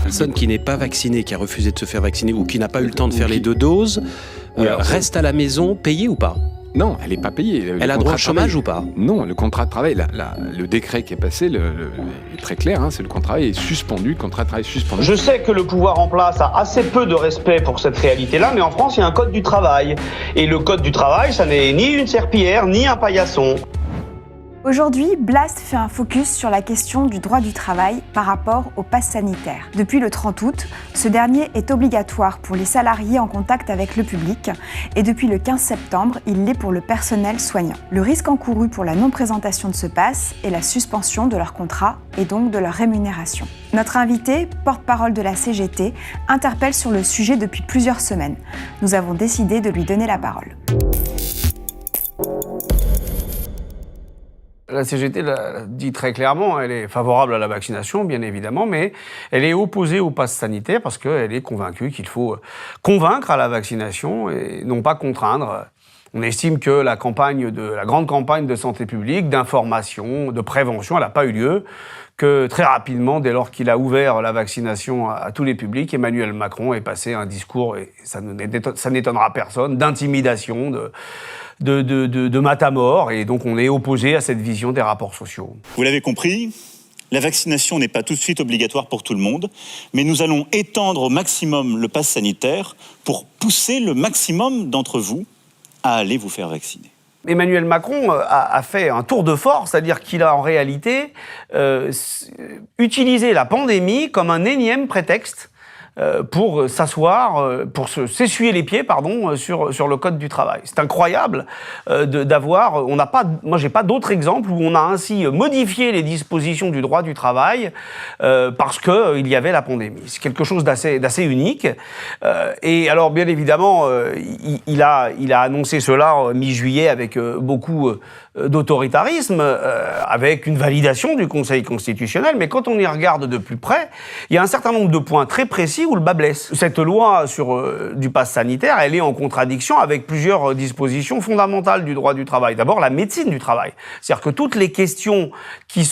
personne qui n'est pas vaccinée, qui a refusé de se faire vacciner ou qui n'a pas eu le temps de faire les 2 doses, reste à la maison payée ou pas ? Non, elle n'est pas payée. Elle a droit au chômage ou pas ? Non, le contrat de travail, le décret qui est passé est très clair, c'est le contrat est suspendu, le contrat de travail est suspendu. Je sais que le pouvoir en place a assez peu de respect pour cette réalité-là, mais en France, il y a un code du travail. Et le code du travail, ça n'est ni une serpillière, ni un paillasson. Aujourd'hui, Blast fait un focus sur la question du droit du travail par rapport au pass sanitaire. Depuis le 30 août, ce dernier est obligatoire pour les salariés en contact avec le public et depuis le 15 septembre, il l'est pour le personnel soignant. Le risque encouru pour la non-présentation de ce pass est la suspension de leur contrat et donc de leur rémunération. Notre invité, porte-parole de la CGT, interpelle sur le sujet depuis plusieurs semaines. Nous avons décidé de lui donner la parole. La CGT l'a dit très clairement, elle est favorable à la vaccination, bien évidemment, mais elle est opposée au pass sanitaire parce qu'elle est convaincue qu'il faut convaincre à la vaccination et non pas contraindre. On estime que la grande campagne de santé publique, d'information, de prévention, elle n'a pas eu lieu, que très rapidement, dès lors qu'il a ouvert la vaccination à tous les publics, Emmanuel Macron est passé à un discours, et ça n'étonnera personne, d'intimidation, de matamore, et donc on est opposé à cette vision des rapports sociaux. Vous l'avez compris, la vaccination n'est pas tout de suite obligatoire pour tout le monde, mais nous allons étendre au maximum le pass sanitaire pour pousser le maximum d'entre vous à aller vous faire vacciner. Emmanuel Macron a fait un tour de force, c'est-à-dire qu'il a en réalité utilisé la pandémie comme un énième prétexte pour s'essuyer les pieds, sur le code du travail. C'est incroyable d'avoir. Moi, j'ai pas d'autres exemples où on a ainsi modifié les dispositions du droit du travail parce que il y avait la pandémie. C'est quelque chose d'assez unique. Et alors, bien évidemment, il a annoncé cela mi-juillet avec beaucoup d'autoritarisme, avec une validation du Conseil constitutionnel. Mais quand on y regarde de plus près, il y a un certain nombre de points très précis où le bas blesse. Cette loi du pass sanitaire, elle est en contradiction avec plusieurs dispositions fondamentales du droit du travail. D'abord, la médecine du travail. C'est-à-dire que toutes les questions qui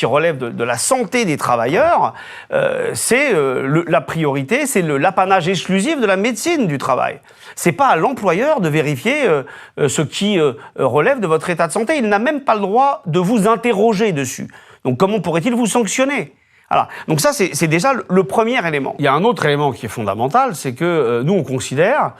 relèvent de la santé des travailleurs, c'est la priorité, c'est l'apanage exclusif de la médecine du travail. C'est pas à l'employeur de vérifier ce qui relève de votre état de santé. Il n'a même pas le droit de vous interroger dessus. Donc comment pourrait-il vous sanctionner ? Alors, donc ça, c'est déjà le premier élément. Il y a un autre élément qui est fondamental, c'est que nous, on considère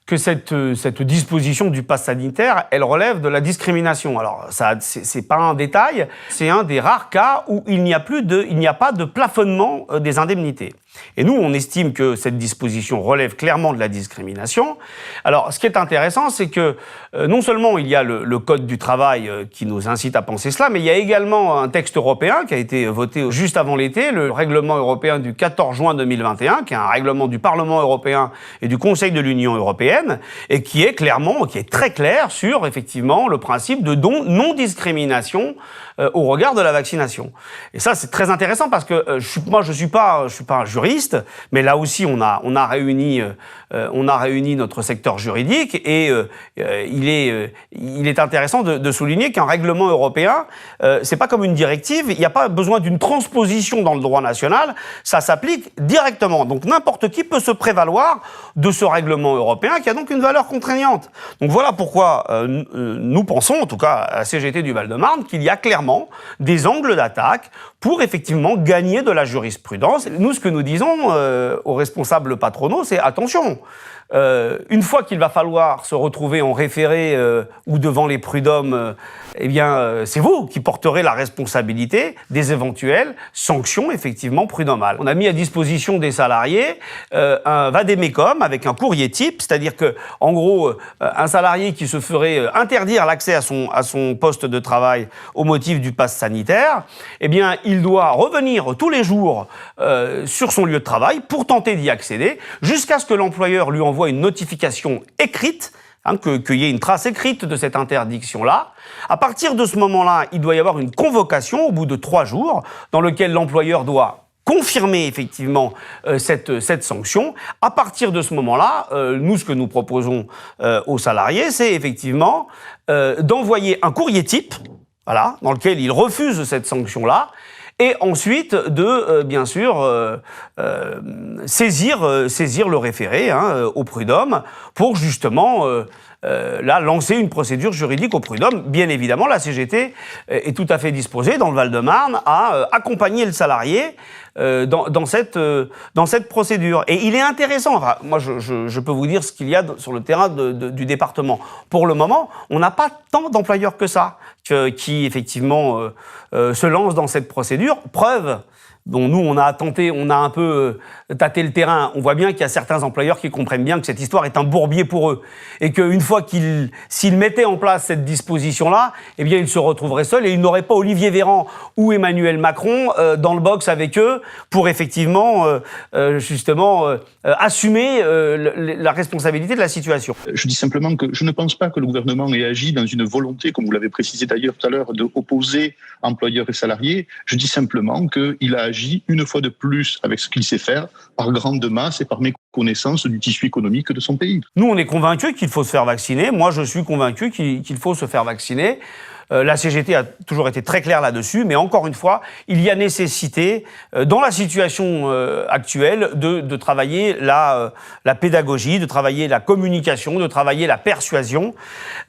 que cette disposition du pass sanitaire, elle relève de la discrimination. Alors, ça, c'est pas un détail, c'est un des rares cas où il n'y a pas de plafonnement des indemnités. Et nous, on estime que cette disposition relève clairement de la discrimination. Alors, ce qui est intéressant, c'est que non seulement il y a le Code du travail qui nous incite à penser cela, mais il y a également un texte européen qui a été voté juste avant l'été, le règlement européen du 14 juin 2021, qui est un règlement du Parlement européen et du Conseil de l'Union européenne, et qui est très clair sur, effectivement, le principe de non-discrimination au regard de la vaccination. Et ça, c'est très intéressant parce que moi, je suis pas un juriste, mais là aussi, on a réuni notre secteur juridique et il est intéressant de souligner qu'un règlement européen, c'est pas comme une directive, il n'y a pas besoin d'une transposition dans le droit national, ça s'applique directement. Donc n'importe qui peut se prévaloir de ce règlement européen qui a donc une valeur contraignante. Donc voilà pourquoi nous pensons, en tout cas à la CGT du Val-de-Marne, qu'il y a clairement des angles d'attaque pour effectivement gagner de la jurisprudence. Nous, ce que nous disons aux responsables patronaux, c'est attention. Une fois qu'il va falloir se retrouver en référé ou devant les prud'hommes, c'est vous qui porterez la responsabilité des éventuelles sanctions effectivement prud'homales. On a mis à disposition des salariés un vade-mecum avec un courrier type, c'est-à-dire que, en gros, un salarié qui se ferait interdire l'accès à son poste de travail au motif du pass sanitaire, il doit revenir tous les jours sur son lieu de travail pour tenter d'y accéder, jusqu'à ce que l'employeur lui envoie une notification écrite, qu'il y ait une trace écrite de cette interdiction-là. À partir de ce moment-là, il doit y avoir une convocation au bout de 3 jours, dans lequel l'employeur doit confirmer effectivement cette sanction. À partir de ce moment-là, nous, ce que nous proposons aux salariés, c'est effectivement d'envoyer un courrier type, dans lequel il refuse cette sanction-là, et ensuite de, bien sûr, saisir le référé au prud'homme pour justement là, lancer une procédure juridique au prud'homme. Bien évidemment, la CGT est tout à fait disposée, dans le Val-de-Marne, à accompagner le salarié dans cette procédure. Et il est intéressant, enfin, moi je peux vous dire ce qu'il y a sur le terrain du département. Pour le moment, on n'a pas tant d'employeurs que ça qui effectivement se lancent dans cette procédure. Preuve dont nous, on a un peu tâté le terrain. On voit bien qu'il y a certains employeurs qui comprennent bien que cette histoire est un bourbier pour eux. Et qu'une fois s'ils mettaient en place cette disposition-là, eh bien, ils se retrouveraient seuls et ils n'auraient pas Olivier Véran ou Emmanuel Macron dans le box avec eux pour effectivement, assumer la responsabilité de la situation. Je dis simplement que je ne pense pas que le gouvernement ait agi dans une volonté, comme vous l'avez précisé d'ailleurs tout à l'heure, d'opposer employeurs et salariés. Je dis simplement qu'il a agi une fois de plus avec ce qu'il sait faire, par grande masse et par méconnaissance du tissu économique de son pays. Nous, on est convaincus qu'il faut se faire vacciner. Moi, je suis convaincu qu'il faut se faire vacciner. La CGT a toujours été très claire là-dessus, mais encore une fois, il y a nécessité, dans la situation actuelle, de travailler la pédagogie, de travailler la communication, de travailler la persuasion.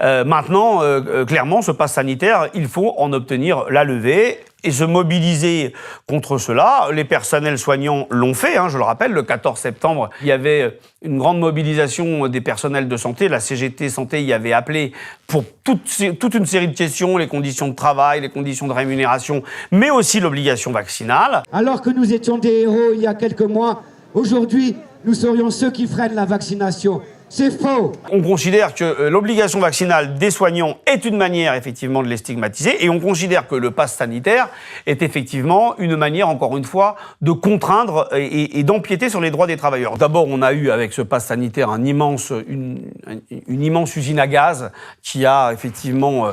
Maintenant, clairement, ce pass sanitaire, il faut en obtenir la levée et se mobiliser contre cela. Les personnels soignants l'ont fait, je le rappelle, le 14 septembre, il y avait une grande mobilisation des personnels de santé. La CGT Santé y avait appelé pour toute une série de questions, les conditions de travail, les conditions de rémunération, mais aussi l'obligation vaccinale. Alors que nous étions des héros il y a quelques mois, aujourd'hui, nous serions ceux qui freinent la vaccination. C'est faux. On considère que l'obligation vaccinale des soignants est une manière, effectivement, de les stigmatiser, et on considère que le pass sanitaire est effectivement une manière, encore une fois, de contraindre et d'empiéter sur les droits des travailleurs. D'abord, on a eu, avec ce pass sanitaire, une immense usine à gaz qui a, effectivement,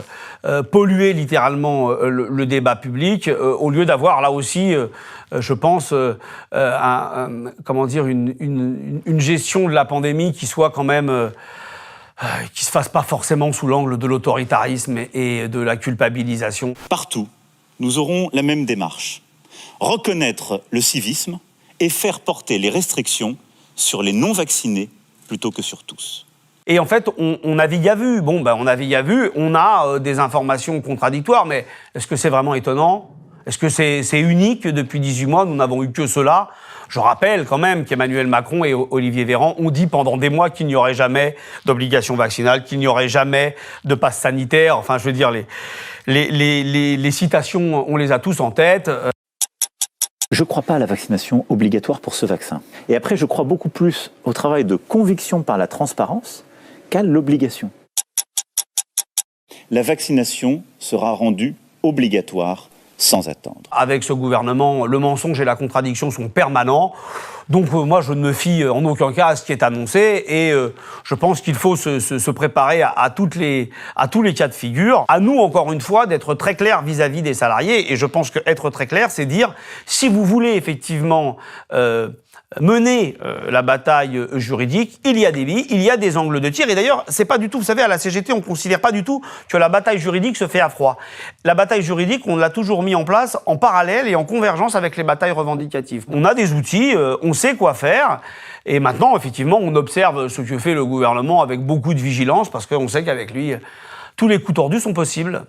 pollué, littéralement, le débat public, au lieu d'avoir, là aussi, je pense, une gestion de la pandémie qui soit quand même qui se fasse pas forcément sous l'angle de l'autoritarisme et de la culpabilisation. Partout, nous aurons la même démarche. Reconnaître le civisme et faire porter les restrictions sur les non-vaccinés plutôt que sur tous. Et en fait, on navigue à vue. On navigue à vue, on a des informations contradictoires, mais est-ce que c'est vraiment étonnant ? Est-ce que c'est unique ? Depuis 18 mois, nous n'avons eu que cela. Je rappelle quand même qu'Emmanuel Macron et Olivier Véran ont dit pendant des mois qu'il n'y aurait jamais d'obligation vaccinale, qu'il n'y aurait jamais de passe sanitaire. Enfin, je veux dire, les citations, on les a tous en tête. Je ne crois pas à la vaccination obligatoire pour ce vaccin. Et après, je crois beaucoup plus au travail de conviction par la transparence qu'à l'obligation. La vaccination sera rendue obligatoire sans attendre. Avec ce gouvernement, le mensonge et la contradiction sont permanents. Donc moi, je ne me fie en aucun cas à ce qui est annoncé et je pense qu'il faut se préparer à tous les cas de figure. À nous, encore une fois, d'être très clairs vis-à-vis des salariés. Et je pense qu'être très clair, c'est dire, si vous voulez effectivement mener la bataille juridique, il y a des billes, il y a des angles de tir. Et d'ailleurs, c'est pas du tout, vous savez, à la CGT, on considère pas du tout que la bataille juridique se fait à froid. La bataille juridique, on l'a toujours mis en place en parallèle et en convergence avec les batailles revendicatives. On a des outils, on sait quoi faire. Et maintenant, effectivement, on observe ce que fait le gouvernement avec beaucoup de vigilance parce qu'on sait qu'avec lui, tous les coups tordus sont possibles.